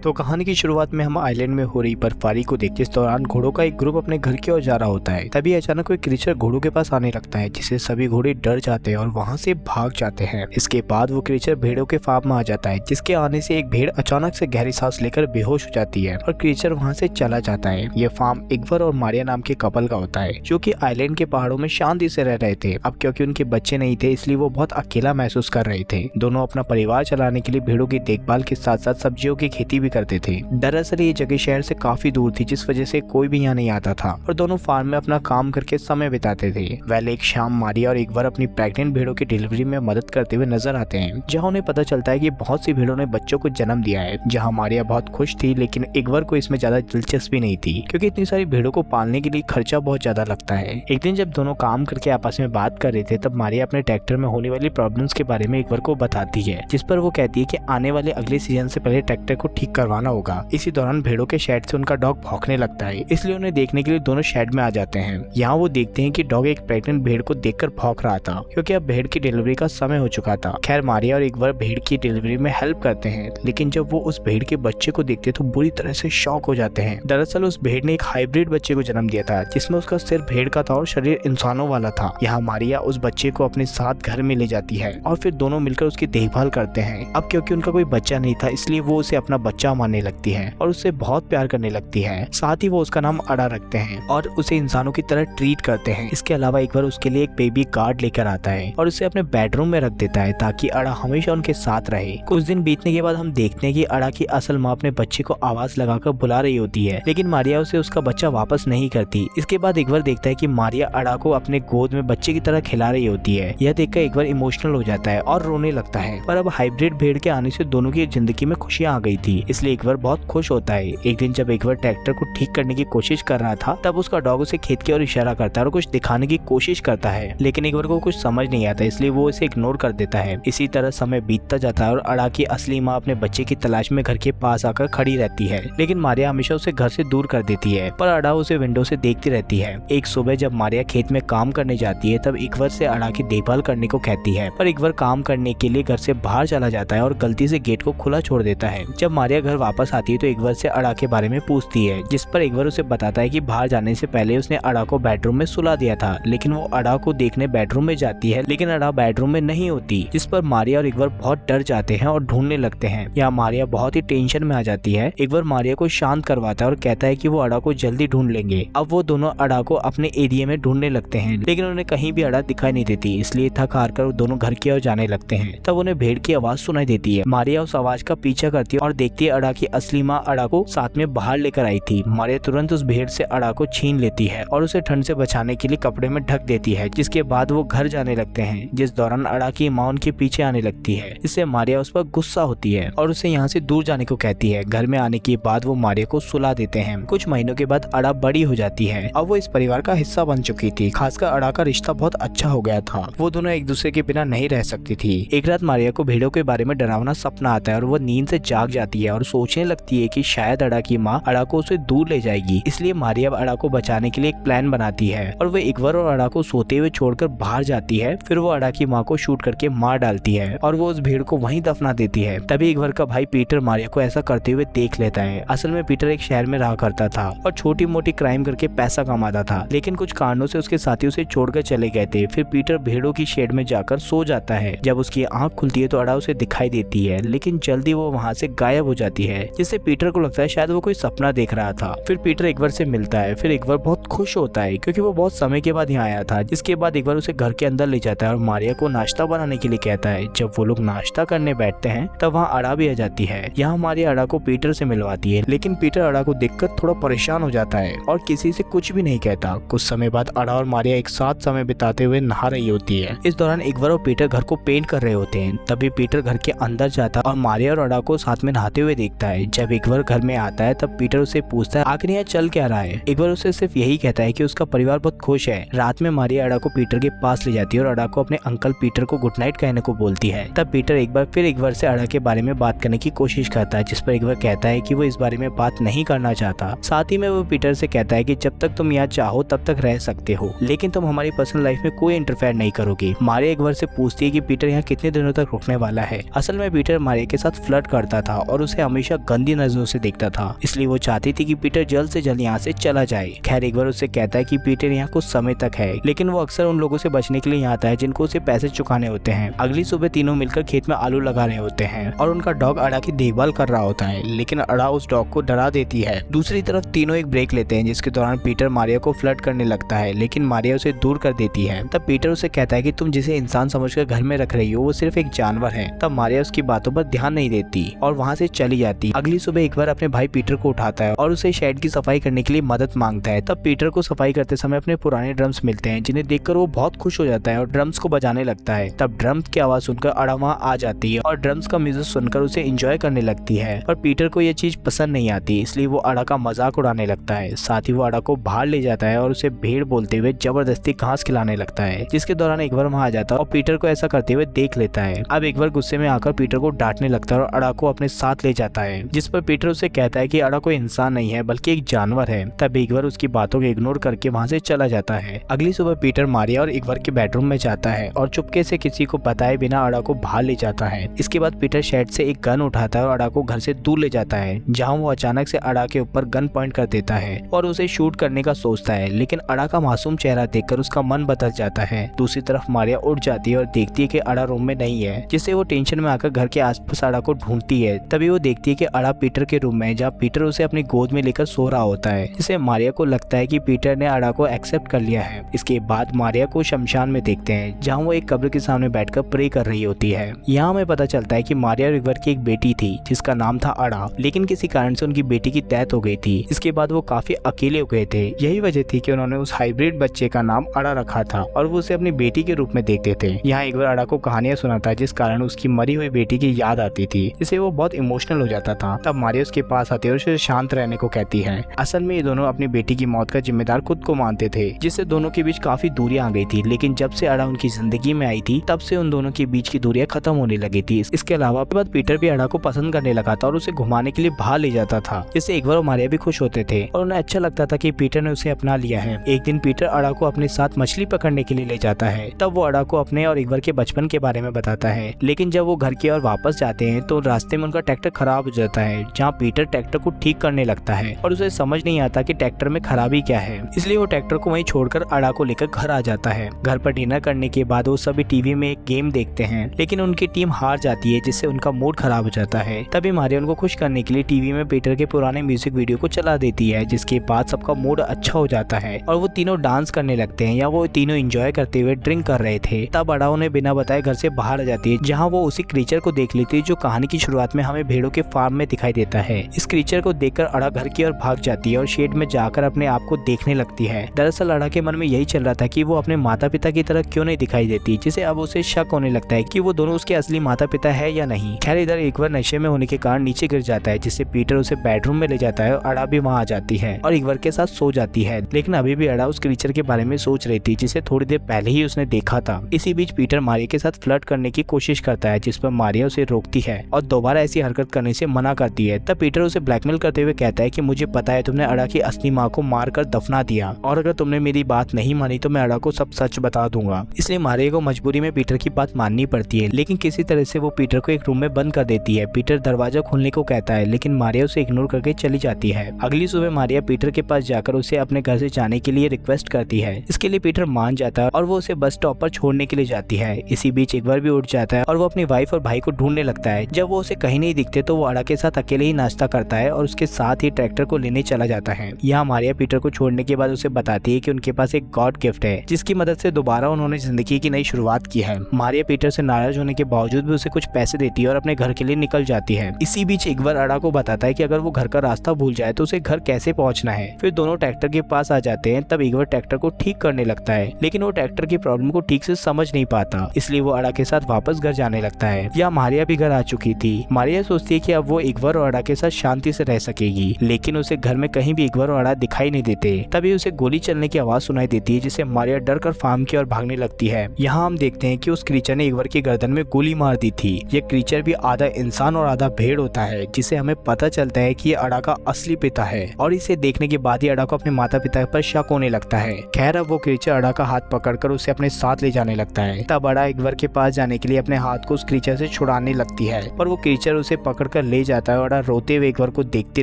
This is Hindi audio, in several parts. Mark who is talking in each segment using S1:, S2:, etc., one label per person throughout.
S1: तो कहानी की शुरुआत में हम आइलैंड में हो रही बर्फबारी को देखते। इस दौरान घोड़ों का एक ग्रुप अपने घर की ओर जा रहा होता है। तभी अचानक कोई क्रीचर घोड़ों के पास आने लगता है, जिससे सभी घोड़े डर जाते हैं और वहां से भाग जाते हैं। इसके बाद वो क्रीचर भेड़ों के फार्म में आ जाता है, जिसके आने से एक भेड़ अचानक से गहरी सांस लेकर बेहोश हो जाती है और क्रीचर वहां से चला जाता है। ये फार्म इग्वर और मारिया नाम के कपल का होता है, जो कि आइलैंड के पहाड़ों में शांति से रह रहे थे। अब क्योंकि उनके बच्चे नहीं थे, इसलिए वो बहुत अकेला महसूस कर रहे थे। दोनों अपना परिवार चलाने के लिए भेड़ों की देखभाल के साथ साथ सब्जियों की खेती भी करते थे। दरअसल ये जगह शहर से काफी दूर थी, जिस वजह से कोई भी यहाँ नहीं आता था और दोनों फार्म में अपना काम करके समय बिताते थे। वैले एक शाम मारिया और इग्वर अपनी प्रेग्नेंट भेड़ों की डिलीवरी में मदद करते हुए नजर आते हैं, जहाँ उन्हें पता चलता है कि बहुत सी भेड़ों ने बच्चों को जन्म दिया है। जहाँ मारिया बहुत खुश थी, लेकिन इग्वर को इसमें ज्यादा दिलचस्पी नहीं थी, क्योंकि इतनी सारी भेड़ों को पालने के लिए खर्चा बहुत ज्यादा लगता है। एक दिन जब दोनों काम करके आपस में बात कर रहे थे, तब मारिया अपने ट्रैक्टर में होने वाली प्रॉब्लम्स के बारे में इग्वर को बताती है, जिस पर वो कहती है कि आने वाले अगले सीजन से पहले ट्रैक्टर को ठीक करवाना होगा। इसी दौरान भेड़ों के शेड से उनका डॉग भौंकने लगता है, इसलिए उन्हें देखने के लिए दोनों शेड में आ जाते हैं। यहाँ वो देखते हैं कि डॉग एक प्रेग्नेंट भेड़ को देखकर भौंक रहा था, क्योंकि अब भेड़ की डिलीवरी का समय हो चुका था। खैर मारिया और इग्वर भेड़ की डिलीवरी में हेल्प करते हैं, लेकिन जब वो उस भेड़ के बच्चे को देखते तो बुरी तरह से शॉक हो जाते हैं। दरअसल उस भेड़ ने एक हाइब्रिड बच्चे को जन्म दिया था, जिसमें उसका सिर भेड़ का था और शरीर इंसानों वाला था। यहाँ मारिया उस बच्चे को अपने साथ घर में ले जाती है और फिर दोनों मिलकर उसकी देखभाल करते हैं। अब क्योंकि उनका कोई बच्चा नहीं था, इसलिए वो उसे अपना बच्चा मानने लगती है और उससे बहुत प्यार करने लगती है। साथ ही वो उसका नाम अड़ा रखते हैं और उसे इंसानों की तरह ट्रीट करते हैं। इसके अलावा एक बार उसके लिए एक बेबी गार्ड लेकर आता है और उसे अपने बेडरूम में रख देता है, ताकि अड़ा हमेशा उनके साथ रहे। कुछ दिन बीतने के बाद हम देखते हैं कि अड़ा की असल माँ अपने बच्चे को आवाज लगाकर बुला रही होती है, लेकिन मारिया उसे उसका बच्चा वापस नहीं करती। इसके बाद इग्वर देखता है कि मारिया अड़ा को अपने गोद में बच्चे की तरह खिला रही होती है। यह देखकर इग्वर इमोशनल हो जाता है और रोने लगता है। पर अब हाइब्रिड भेड़ के आने से दोनों की जिंदगी में खुशियां आ गई थी, इसलिए इग्वर बहुत खुश होता है। एक दिन जब इग्वर ट्रैक्टर को ठीक करने की कोशिश कर रहा था, तब उसका डॉग उसे खेत की ओर इशारा करता है और कुछ दिखाने की कोशिश करता है, लेकिन इग्वर को कुछ समझ नहीं आता, इसलिए वो इसे इग्नोर कर देता है। इसी तरह समय बीतता जाता है और अड़ा की असली माँ अपने बच्चे की तलाश में घर के पास आकर खड़ी रहती है, लेकिन मारिया हमेशा उसे घर से दूर कर देती है। पर अड़ा उसे विंडो से देखती रहती है। एक सुबह जब मारिया खेत में काम करने जाती है, तब इग्वर से अड़ा की देखभाल करने को कहती है, पर इग्वर काम करने के लिए घर से बाहर चला जाता है और गलती से गेट को खुला छोड़ देता है। जब मारिया घर वापस आती है तो इग्वर से अड़ा के बारे में पूछती है, जिस पर इग्वर उसे बताता है कि बाहर जाने से पहले उसने अड़ा को बेडरूम में सुला दिया था, लेकिन वो अड़ा को देखने बेडरूम में जाती है, लेकिन अड़ा बेडरूम में नहीं होती, जिस पर मारिया और इग्वर बहुत डर जाते हैं और ढूंढने लगते हैं। यहाँ मारिया बहुत ही टेंशन में आ जाती है। इग्वर मारिया को शांत करवाता है और कहता है कि वो अड़ा को जल्दी ढूंढ लेंगे। अब वो दोनों अड़ा को अपने एरिया में ढूंढने लगते हैं, लेकिन उन्हें कहीं भी अड़ा दिखाई नहीं देती, इसलिए थक हार कर दोनों घर की ओर जाने लगते हैं। तब उन्हें भेड़ की आवाज सुनाई देती है। मारिया उस आवाज का पीछा करती है और देखती है अड़ा की असली माँ अड़ा को साथ में बाहर लेकर आई थी। मारिया तुरंत उस भेड़ से अड़ा को छीन लेती है और उसे ठंड से बचाने के लिए कपड़े में ढक देती है, जिसके बाद वो घर जाने लगते हैं। जिस दौरान अड़ा की माँ उनके पीछे आने लगती है, इससे मारिया उस पर गुस्सा होती है और उसे यहाँ से दूर जाने को कहती है। घर में आने के बाद वो मारिया को सुला देते हैं। कुछ महीनों के बाद अड़ा बड़ी हो जाती है। अब वो इस परिवार का हिस्सा बन चुकी थी। खासकर अड़ा का रिश्ता बहुत अच्छा हो गया था। वो दोनों एक दूसरे के बिना नहीं रह सकती थी। एक रात मारिया को भेड़ों के बारे में डरावना सपना आता है और वो नींद से जाग जाती है और सोचने लगती है कि शायद अड़ा की माँ अड़ा को उसे दूर ले जाएगी। इसलिए मारिया अड़ा को बचाने के लिए एक प्लान बनाती है और वो इग्वर और अड़ा को सोते हुए छोड़कर बाहर जाती है। फिर वो अड़ा की माँ को शूट करके मार डालती है और वो उस भेड़ को वहीं दफना देती है। तभी इग्वर का भाई पीटर मारिया को ऐसा करते हुए देख लेता है। असल में पीटर एक शहर में रहा करता था और छोटी मोटी क्राइम करके पैसा कमाता था, लेकिन कुछ कारणों से उसके साथी उसे छोड़कर चले गए थे। फिर पीटर भेड़ों की शेड में जाकर सो जाता है। जब उसकी आंख खुलती है तो अड़ा उसे दिखाई देती है, लेकिन जल्दी वो वहाँ से गायब हो जाती है, जिससे पीटर को लगता है शायद वो कोई सपना देख रहा था। फिर पीटर इग्वर से मिलता है। फिर इग्वर बहुत खुश होता है, क्योंकि वो बहुत समय के बाद यहाँ आया था। जिसके बाद इग्वर उसे घर के अंदर ले जाता है और मारिया को नाश्ता बनाने के लिए कहता है। जब वो लोग नाश्ता करने बैठते हैं, तब वहाँ अड़ा भी आ जाती है। यहाँ मारिया अड़ा को पीटर से मिलवाती है, लेकिन पीटर अड़ा को देखकर थोड़ा परेशान हो जाता है और किसी से कुछ भी नहीं कहता। कुछ समय बाद अड़ा और मारिया एक साथ समय बिताते हुए नहा रही होती है। इस दौरान इग्वर और पीटर घर को पेंट कर रहे होते हैं। तभी पीटर घर के अंदर जाता और मारिया और अड़ा को साथ में नहाते हुए देखता है। जब इग्वर घर में आता है, तब पीटर उसे पूछता है आखिर यहाँ चल क्या रहा है। इग्वर उसे सिर्फ यही कहता है कि उसका परिवार बहुत खुश है। रात में मारिया अड़ा को पीटर के पास ले जाती है और अड़ा को अपने अंकल पीटर को गुड नाइट कहने को बोलती है। तब पीटर एक बार फिर इग्वर से अड़ा के बारे में बात करने की कोशिश करता है, जिस पर इग्वर कहता है कि वो इस बारे में बात नहीं करना चाहता। साथ ही में वो पीटर से कहता है कि जब तक तुम यहाँ चाहो तब तक रह सकते हो, लेकिन तुम हमारी पर्सनल लाइफ में कोई इंटरफेयर नहीं करोगे। मारिया इग्वर से पूछती है कि पीटर यहाँ कितने दिनों तक रुकने वाला है। असल में पीटर मारिया के साथ फ्लर्ट करता था और उसे हमेशा गंदी नजरों से देखता था, इसलिए वो चाहती थी कि पीटर जल्द से जल्द यहाँ से चला जाए। खैर एक बार उससे कहता है कि पीटर यहाँ कुछ समय तक है, लेकिन वो अक्सर उन लोगों से बचने के लिए यहाँ आता है जिनको उसे पैसे चुकाने होते हैं। अगली सुबह तीनों मिलकर खेत में आलू लगा रहे होते हैं और उनका डॉग अड़ा की देखभाल कर रहा होता है, लेकिन अड़ा उस डॉग को डरा देती है। दूसरी तरफ तीनों एक ब्रेक लेते हैं जिसके दौरान पीटर मारिया को फ्लर्ट करने लगता है, लेकिन मारिया उसे दूर कर देती है। तब पीटर उसे कहता है कि तुम जिसे इंसान समझकर घर में रख रही हो वो सिर्फ एक जानवर है। तब मारिया उसकी बातों पर ध्यान नहीं देती और वहाँ से चली जाती। अगली सुबह एक बार अपने भाई पीटर को उठाता है और उसे शेड की सफाई करने के लिए मदद मांगता है। तब पीटर को सफाई करते समय अपने पुराने ड्रम्स मिलते हैं जिन्हें देखकर वो बहुत खुश हो जाता है और ड्रम्स को बजाने लगता है। तब ड्रम्स की आवाज सुनकर अड़ा वहाँ आ जाती है और ड्रम्स का म्यूजिक सुनकर उसे एंजॉय करने लगती है। पर पीटर को यह चीज पसंद नहीं आती, इसलिए वो अड़ा का मजाक उड़ाने लगता है। साथ ही वो अड़ा को बाहर ले जाता है और उसे भेड़ बोलते हुए जबरदस्ती घास खिलाने लगता है, जिसके दौरान एक बार वहाँ आ जाता है और पीटर को ऐसा करते हुए देख लेता है। अब एक बार गुस्से में आकर पीटर को डांटने लगता है और अड़ा को अपने साथ ले जाता है, जिस पर पीटर उसे कहता है कि अड़ा कोई इंसान नहीं है बल्कि एक जानवर है। तब एक बार उसकी बातों को इग्नोर करके वहाँ से चला जाता है। अगली सुबह पीटर मारिया और एक बार के बेडरूम में जाता है और चुपके से किसी को बताए बिना अड़ा को बाहर ले जाता है। इसके बाद पीटर शेड से एक गन उठाता है और अड़ा को घर से दूर ले जाता है, जहाँ वो अचानक से अड़ा के ऊपर गन पॉइंट कर देता है और उसे शूट करने का सोचता है, लेकिन अड़ा का मासूम चेहरा देखकर उसका मन बदल जाता है। दूसरी तरफ मारिया उठ जाती है और देखती है कि अड़ा रूम में नहीं है, जिससे वो टेंशन में आकर घर के आसपास अड़ा को ढूंढती है। तभी वो देखती है कि अड़ा पीटर के रूम में, जहाँ पीटर उसे अपनी गोद में लेकर सो रहा होता है, जिससे मारिया को लगता है कि पीटर ने अड़ा को एक्सेप्ट कर लिया है। इसके बाद मारिया को शमशान में देखते हैं, जहाँ वो एक कब्र के सामने बैठकर प्रे कर रही होती है। यहाँ हमें पता चलता है कि मारिया और इग्वर की एक बेटी थी जिसका नाम था अड़ा, लेकिन किसी कारण से उनकी बेटी की डेथ हो गई थी। इसके बाद वो काफी अकेले हो गए थे। यही वजह थी कि उन्होंने उस हाइब्रिड बच्चे का नाम अड़ा रखा था और वो उसे अपनी बेटी के रूप में देखते थे। यहाँ इग्वर अड़ा को कहानियां सुनाता, जिस कारण उसकी मरी हुई बेटी की याद आती थी, जिससे वो बहुत इमोशनल हो जाता था। तब मारिया उसके पास आती है और उसे शांत रहने को कहती है। असल में ये दोनों अपनी बेटी की मौत का जिम्मेदार खुद को मानते थे, जिससे दोनों के बीच काफी दूरियां आ गई थी। लेकिन जब से अड़ा उनकी जिंदगी में आई थी, तब से उन दोनों के बीच की दूरियां खत्म होने लगी थी। इसके अलावा पीटर भी अड़ा को पसंद करने लगा था और उसे घुमाने के लिए बाहर ले जाता था, जिससे इग्वर और मारिया भी खुश होते थे और उन्हें अच्छा लगता था कि पीटर ने उसे अपना लिया है। एक दिन पीटर अड़ा को अपने साथ मछली पकड़ने के लिए ले जाता है। तब वो अड़ा को अपने और इग्वर के बचपन के बारे में बताता है, लेकिन जब वो घर की ओर वापस जाते हैं तो रास्ते में उनका ट्रैक्टर खराब हो जाता है, जहाँ पीटर ट्रैक्टर को ठीक करने लगता है और उसे समझ नहीं आता कि ट्रैक्टर में खराबी क्या है, इसलिए वो ट्रैक्टर को वहीं छोड़कर अड़ा को लेकर घर आ जाता है। घर पर डिनर करने के बाद वो सभी टीवी में एक गेम देखते हैं, लेकिन उनकी टीम हार जाती है, जिससे उनका मूड खराब हो जाता है। तभी मारिया उनको खुश करने के लिए टीवी में पीटर के पुराने म्यूजिक वीडियो को चला देती है, जिसके बाद सबका मूड अच्छा हो जाता है और वो तीनों डांस करने लगते हैं, या वो तीनों एंजॉय करते हुए ड्रिंक कर रहे थे। तब अड़ा उन्हें बिना बताए घर से बाहर आ जाती है, जहाँ वो उसी क्रीचर को देख लेती है जो कहानी की शुरुआत में हमें भेड़ों के फार्म में दिखाई देता है। इस क्रीचर को देखकर अड़ा घर की ओर भाग जाती है और शेड में जाकर अपने आप को देखने लगती है। दरअसल अड़ा के मन में यही चल रहा था कि वो अपने माता पिता की तरह क्यों नहीं दिखाई देती, जिसे अब उसे शक होने लगता है कि वो दोनों उसके असली माता पिता है या नहीं। खैर इधर एक बार नशे में होने के कारण नीचे गिर जाता है, जिससे पीटर उसे बेडरूम में ले जाता है और अड़ा भी वहाँ आ जाती है और इग्वर के साथ सो जाती है। लेकिन अभी भी अड़ा उस क्रीचर के बारे में सोच रही थी, जिसे थोड़ी देर पहले ही उसने देखा था। इसी बीच पीटर मारिया के साथ फ्लर्ट करने की कोशिश करता है, जिस पर मारिया उसे रोकती है और दोबारा ऐसी हरकत करने से मना करती है। तब पीटर उसे ब्लैकमेल करते हुए कहता है कि मुझे पता है तुमने अड़ा की असली माँ को मारकर दफना दिया, और अगर तुमने मेरी बात नहीं मानी तो मैं अड़ा को सब सच बता दूंगा। इसलिए मारिया को मजबूरी में पीटर की बात माननी पड़ती है, लेकिन किसी तरह से वो पीटर को एक रूम में बंद कर देती है। पीटर दरवाजा खोलने को कहता है, लेकिन मारिया उसे इग्नोर करके चली जाती है। अगली सुबह मारिया पीटर के पास जाकर उसे अपने घर से जाने के लिए रिक्वेस्ट करती है। इसके लिए पीटर मान जाता है और वो उसे बस स्टॉप पर छोड़ने के लिए जाती है। इसी बीच इग्वर भी उठ जाता है और वो अपनी वाइफ और भाई को ढूंढने लगता है। जब वो उसे कहीं नहीं दिखते तो वो अड़ा के साथ अकेले ही नाश्ता करता है और उसके साथ ही ट्रैक्टर को लेने चला जाता है। यहाँ मारिया पीटर को छोड़ने के बाद उसे बताती है कि उनके पास एक गॉड गिफ्ट है, जिसकी मदद से दोबारा उन्होंने जिंदगी की नई शुरुआत की है। मारिया पीटर से नाराज होने के बावजूद भी उसे कुछ पैसे देती है और अपने घर के लिए निकल जाती है। इसी बीच इग्वर अड़ा को बताता है कि अगर वो घर का रास्ता भूल जाए तो उसे घर कैसे पहुंचना है। फिर दोनों ट्रैक्टर के पास आ जाते हैं। तब इग्वर ट्रैक्टर को ठीक करने लगता है, लेकिन वो ट्रैक्टर की प्रॉब्लम को ठीक से समझ नहीं पाता, इसलिए वो अड़ा के साथ वापस घर जाने लगता है। या मारिया भी घर आ चुकी थी। मारिया सोचती है कि अब वो इग्वर और अड़ा के साथ शांति से रह सकेगी, लेकिन उसे घर में कहीं भी इग्वर और अड़ा दिखाई नहीं देते। तभी उसे गोली चलने की आवाज सुनाई देती है, जिससे मारिया डर कर फार्म की ओर भागने लगती है। यहाँ हम देखते हैं कि उस क्रीचर ने इग्वर की गर्दन में गोली मार दी थी। ये क्रीचर भी आधा इंसान और आधा भेड़ होता है, जिसे हमें पता चलता है कि ये अड़ा का असली पिता है, और इसे देखने के बाद ही अड़ा को अपने माता पिता पर शक होने लगता है। खैर अब वो क्रीचर अड़ा का हाथ पकड़कर उसे अपने साथ ले जाने लगता है। तब अड़ा इग्वर के पास जाने के लिए अपने हाथ को उस क्रीचर से छुड़ाने लगती है, पर वो क्रीचर उसे पकड़कर कर ले जाता है और रोते हुए इकबार को देखती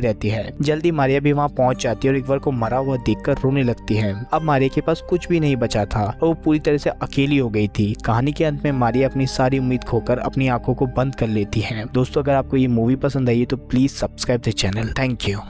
S1: रहती है। जल्दी मारिया भी वहाँ पहुंच जाती है और इकबार को मरा हुआ देखकर रोने लगती है। अब मारिया के पास कुछ भी नहीं बचा था और वो पूरी तरह से अकेली हो गई थी। कहानी के अंत में मारिया अपनी सारी उम्मीद खोकर अपनी आंखों को बंद कर लेती है। दोस्तों, अगर आपको ये मूवी पसंद आई तो please subscribe the channel. Thank you.